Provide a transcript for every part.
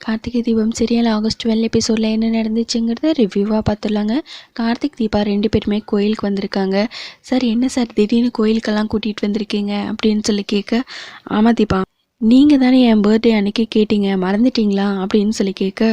Karthigai Deepam serial August 12 எபிசோடில் என்ன நடந்துச்சுங்கிறத ரிவ்யூவாக பார்த்துடலாங்க. கார்த்திக் தீபா 2 பேருமே கோயிலுக்கு வந்திருக்காங்க. சார் என்ன சார் திடீர்னு கோயிலுக்கெல்லாம் கூட்டிகிட்டு வந்திருக்கீங்க அப்படின்னு சொல்லி கேட்க, ஆமாம் தீபா, நீங்கள் தானே என் பர்த்டே அன்னைக்கு கேட்டீங்க, மறந்துட்டீங்களா அப்படின்னு சொல்லி கேட்க,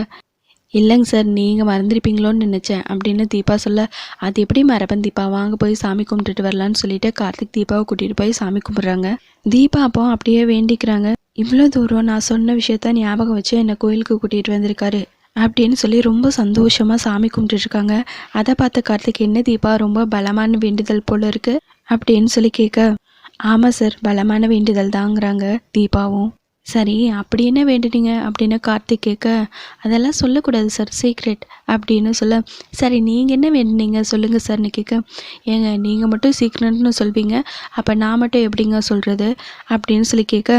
இல்லைங்க சார், நீங்கள் மறந்துருப்பீங்களோன்னு நினச்சேன் அப்படின்னு தீபா சொல்ல, அது எப்படி மறப்பேன் தீபா, வாங்க போய் சாமி கும்பிட்டுட்டு வரலான்னு சொல்லிட்டு கார்த்திக் தீபாவை கூட்டிகிட்டு போய் சாமி கும்பிட்றாங்க. தீபா அப்போ அப்படியே வேண்டிக்கிறாங்க, இவ்வளோ தூரம் நான் சொன்ன விஷயத்த ஞாபகம் வச்சு என்னை கோயிலுக்கு கூட்டிகிட்டு வந்திருக்காரு அப்படின்னு சொல்லி ரொம்ப சந்தோஷமாக சாமி கும்பிட்டுருக்காங்க. அதை பார்த்து கார்த்திக், என்ன தீபா ரொம்ப பலமான வேண்டுதல் போல இருக்குது அப்படின்னு சொல்லி கேட்க, ஆமாம் சார், பலமான வேண்டுதல் தாங்கிறாங்க தீபாவும். சரி, அப்படி என்ன வேண்டுனீங்க அப்படின்னு கார்த்திக் கேட்க, அதெல்லாம் சொல்லக்கூடாது சார், சீக்ரெட் அப்படின்னு சொல்ல, சரி நீங்கள் என்ன வேண்டுனீங்க சொல்லுங்கள் சார்னு கேட்க, ஏங்க நீங்கள் மட்டும் சீக்ரெட்னு சொல்வீங்க, அப்போ நான் மட்டும் எப்படிங்க சொல்கிறது அப்படின்னு சொல்லி கேட்க,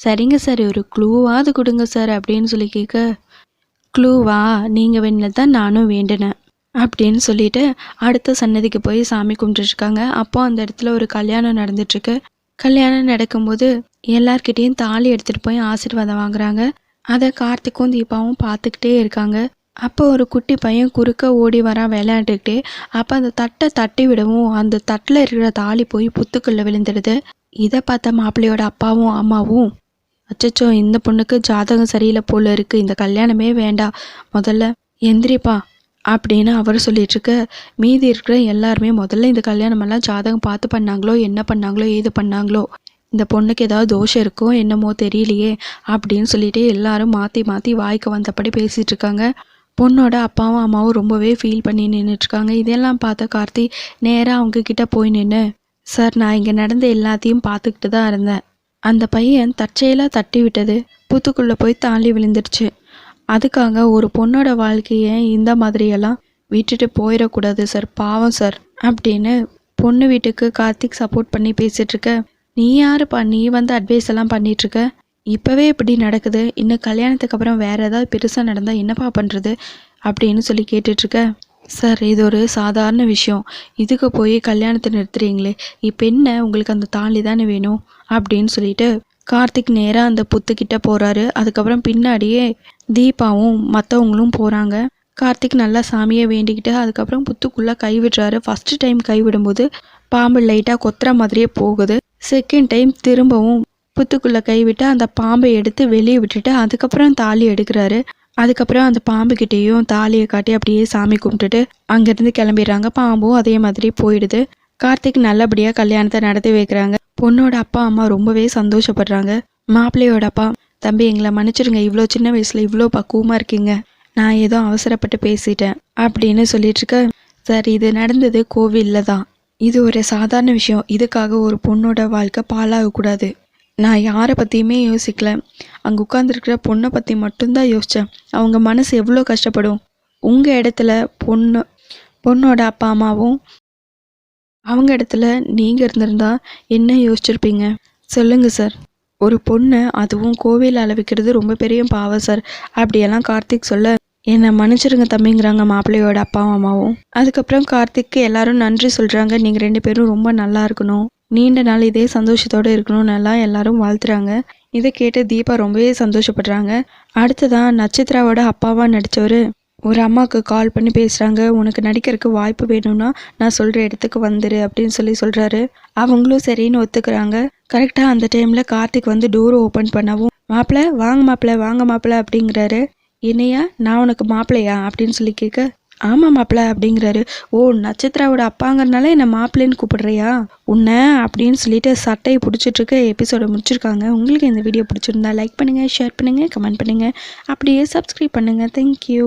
சரிங்க சார், ஒரு க்ளூவாவது கொடுங்க சார் அப்படின்னு சொல்லி கேட்க, க்ளூவா, நீங்கள் வேண்டினது தான் நானும் வேண்டினேன் அப்படின்னு சொல்லிட்டு அடுத்த சன்னதிக்கு போய் சாமி கும்பிட்டுருக்காங்க. அப்போ அந்த இடத்துல ஒரு கல்யாணம் நடந்துட்டுருக்கு. கல்யாணம் நடக்கும்போது எல்லார்கிட்டேயும் தாலி எடுத்துகிட்டு போய் ஆசீர்வாதம் வாங்குறாங்க. அதை கார்த்திக்கும் தீபாவும் பார்த்துக்கிட்டே இருக்காங்க. அப்போ ஒரு குட்டி பையன் குறுக்க ஓடி வரா விளையாண்டுக்கிட்டே. அப்போ அந்த தட்டை தட்டி விடவும் அந்த தட்டில் இருக்கிற தாலி போய் புத்துக்குள்ளே விழுந்துடுது. இதை பார்த்த மாப்பிள்ளையோட அப்பாவும் அம்மாவும், அச்சச்சோ, இந்த பொண்ணுக்கு ஜாதகம் சரியில்லை போல இருக்குது, இந்த கல்யாணமே வேண்டாம், முதல்ல எந்திரிப்பா அப்படின்னு அவர் சொல்லிட்டுருக்க. மீதி இருக்கிற எல்லாருமே முதல்ல இந்த கல்யாணமெல்லாம் ஜாதகம் பார்த்து பண்ணாங்களோ, என்ன பண்ணாங்களோ, ஏது பண்ணாங்களோ, இந்த பொண்ணுக்கு ஏதாவது தோஷம் இருக்கோ என்னமோ தெரியலையே அப்படின்னு சொல்லிட்டு எல்லாரும் மாற்றி மாற்றி வாய்க்கு வந்தபடி பேசிகிட்டு இருக்காங்க. பொண்ணோட அப்பாவும் அம்மாவும் ரொம்பவே ஃபீல் பண்ணி நின்றுட்டுருக்காங்க. இதெல்லாம் பார்த்த கார்த்தி நேராக அவங்கக்கிட்ட போய் நின்று, சார், நான் இங்கே நடந்த எல்லாத்தையும் பார்த்துக்கிட்டு தான் இருந்தேன். அந்த பையன் தற்செயலாக தட்டி விட்டது புத்துக்குள்ளே போய் தாலி விழுந்துருச்சு. அதுக்காக ஒரு பொண்ணோட வாழ்க்கையை இந்த மாதிரியெல்லாம் விட்டுட்டு போயிடக்கூடாது சார், பாவம் சார் அப்படின்னு பொண்ணு வீட்டுக்கு கார்த்திக் சப்போர்ட் பண்ணி பேசிகிட்ருக்க. நீ யாருப்பா, நீ வந்து அட்வைஸ் எல்லாம் பண்ணிகிட்ருக்க, இப்போவே இப்படி நடக்குது, இன்னும் கல்யாணத்துக்கு அப்புறம் வேறு ஏதாவது பெருசாக நடந்தால் என்னப்பா பண்ணுறது அப்படின்னு சொல்லி கேட்டுட்ருக்க. சார், இது ஒரு சாதாரண விஷயம், இதுக்கு போய் கல்யாணத்தை நிறுத்துறீங்களே, இப்போ என்ன உங்களுக்கு அந்த தாலி தானே வேணும் அப்படின்னு சொல்லிட்டு கார்த்திக் நேராக அந்த புத்துக்கிட்ட போகிறாரு. அதுக்கப்புறம் பின்னாடியே தீபாவும் மற்றவங்களும் போகிறாங்க. கார்த்திக் நல்லா சாமியை வேண்டிக்கிட்டு அதுக்கப்புறம் புத்துக்குள்ளே கைவிடுறாரு. ஃபஸ்ட்டு டைம் கைவிடும்போது பாம்பு லைட்டாக கொத்துற மாதிரியே போகுது. செகண்ட் டைம் திரும்பவும் புத்துக்குள்ளே கைவிட்டு அந்த பாம்பை எடுத்து வெளியே விட்டுட்டு அதுக்கப்புறம் தாலி எடுக்கிறாரு. அதுக்கப்புறம் அந்த பாம்புக்கிட்டேயும் தாலியை காட்டி அப்படியே சாமி கும்பிட்டுட்டு அங்கேருந்து கிளம்பிடுறாங்க. பாம்பும் அதே மாதிரி போயிடுது. கார்த்திக் நல்லபடியாக கல்யாணத்தை நடத்தி வைக்கிறாங்க. பொண்ணோட அப்பா அம்மா ரொம்பவே சந்தோஷப்படுறாங்க. மாப்பிள்ளையோட அப்பா, தம்பி எங்களை மன்னிச்சிருங்க, இவ்வளோ சின்ன வயசில் இவ்வளோ பக்குவமாக இருக்கீங்க, நான் ஏதோ அவசரப்பட்டு பேசிட்டேன் அப்படின்னு சொல்லிட்டுருக்க. சார், இது நடந்தது கோவிலில் தான், இது ஒரு சாதாரண விஷயம், இதுக்காக ஒரு பொண்ணோட வாழ்க்கை பாழாகக்கூடாது. நான் யாரை பற்றியுமே யோசிக்கல, அங்கே உட்காந்துருக்கிற பொண்ணை பற்றி மட்டும்தான் யோசித்தேன். அவங்க மனசு எவ்வளோ கஷ்டப்படும். உங்கள் இடத்துல பொண்ணோட அப்பா அம்மாவும் அவங்க இடத்துல நீங்கள் இருந்திருந்தா என்ன யோசிச்சிருப்பீங்க சொல்லுங்கள் சார். ஒரு பொண்ணை அதுவும் கோவில் அளவிக்கிறது ரொம்ப பெரிய பாவம் சார் அப்படியெல்லாம் கார்த்திக் சொல்ல, என்னை மன்னிச்சிருங்க தம்பிங்கிறாங்க மாப்பிள்ளையோட அப்பாவும் அம்மாவும். அதுக்கப்புறம் கார்த்திக்கு எல்லாரும் நன்றி சொல்கிறாங்க. நீங்கள் 2 பேரும் ரொம்ப நல்லா இருக்கணும், நீண்ட நாள் இதே சந்தோஷத்தோடு இருக்கணும்னு எல்லாம் எல்லாரும் வாழ்த்துறாங்க. இதை கேட்டு தீபா ரொம்பவே சந்தோஷப்படுறாங்க. அடுத்ததான் நட்சத்திராவோட அப்பாவாக நடித்தவர் ஒரு அம்மாவுக்கு கால் பண்ணி பேசுகிறாங்க. உனக்கு நடிக்கிறதுக்கு வாய்ப்பு வேணும்னா நான் சொல்கிற இடத்துக்கு வந்துரு அப்படின்னு சொல்கிறாரு. அவங்களும் சரின்னு ஒத்துக்கிறாங்க. கரெக்டாக அந்த டைமில் கார்த்திக் வந்து டோரை ஓப்பன் பண்ணவும், மாப்பிள்ளை வாங்க மாப்பிள்ளை, வாங்க மாப்பிள்ளை அப்படிங்கிறாரு. என்னையா, நான் உனக்கு மாப்பிள்ளையா அப்படின்னு சொல்லி கேட்க, ஆமாம் மாப்பிள்ளை அப்படிங்கிறாரு. ஓ, நட்சத்திராவோட அப்பாங்கிறதுனால என்னை மாப்பிள்ளைன்னு கூப்பிடுறியா உன்னை அப்படின்னு சொல்லிட்டு சட்டையை பிடிச்சிட்ருக்க எபிசோடை முடிச்சிருக்காங்க. உங்களுக்கு இந்த வீடியோ பிடிச்சிருந்தா லைக் பண்ணுங்கள், ஷேர் பண்ணுங்கள், கமெண்ட் பண்ணுங்கள், அப்படியே சப்ஸ்கிரைப் பண்ணுங்கள். தேங்க்யூ.